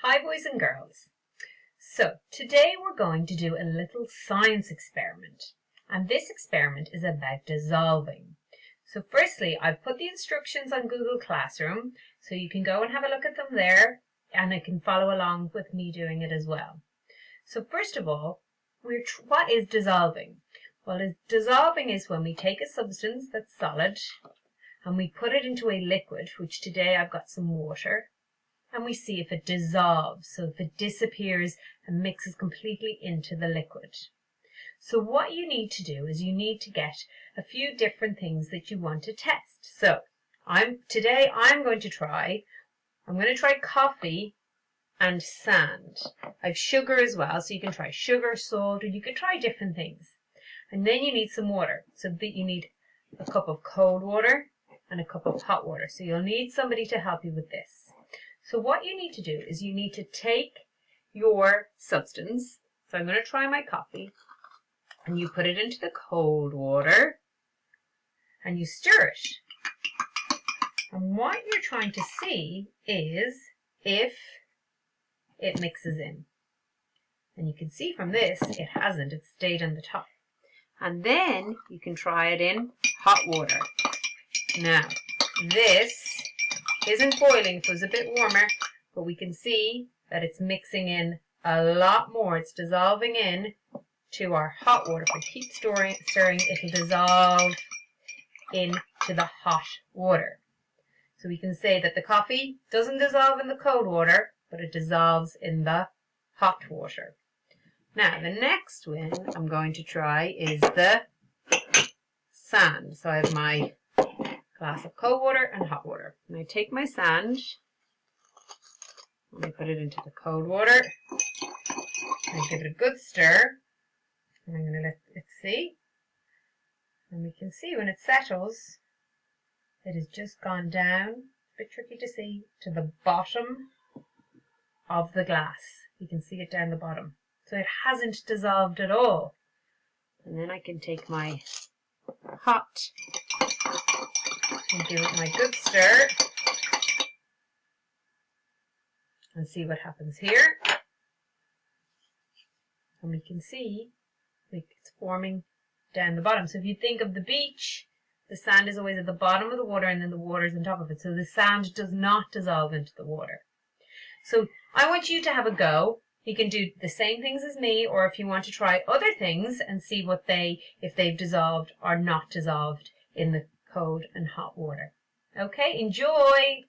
Hi boys and girls. So today we're going to do a little science experiment, and this experiment is about dissolving. So firstly, I've put the instructions on Google Classroom, so you can go and have a look at them there, and you can follow along with me doing it as well. So first of all, what is dissolving? Well, dissolving is when we take a substance that's solid and we put it into a liquid, which today I've got some water, and we see if it dissolves, so if it disappears and mixes completely into the liquid. So what you need to do is you need to get a few different things that you want to test. So today I'm going to try coffee and sand. I've sugar as well, so you can try sugar, salt, or you can try different things. And then you need some water, so that you need a cup of cold water and a cup of hot water. So you'll need somebody to help you with this. So what you need to do is you need to take your substance. So I'm going to try my coffee, and you put it into the cold water and you stir it. And what you're trying to see is if it mixes in. And you can see from this, it hasn't, it stayed on the top. And then you can try it in hot water. Now, this isn't boiling, if it was a bit warmer, but we can see that it's mixing in a lot more. It's dissolving in to our hot water. If we keep stirring, it'll dissolve into the hot water. So we can say that the coffee doesn't dissolve in the cold water, but it dissolves in the hot water. Now, the next one I'm going to try is the sand. So I have my glass of cold water and hot water. And I take my sand, and I put it into the cold water. I give it a good stir, and I'm going to let it see. And we can see when it settles, it has just gone down, a bit tricky to see, to the bottom of the glass. You can see it down the bottom. So it hasn't dissolved at all. And then I can take my hot and give it my good stir and see what happens here. And we can see it's forming down the bottom. So if you think of the beach, the sand is always at the bottom of the water and then the water is on top of it. So the sand does not dissolve into the water. So I want you to have a go. You can do the same things as me, or if you want to try other things and see if they've dissolved or not dissolved in the cold and hot water. Okay, enjoy!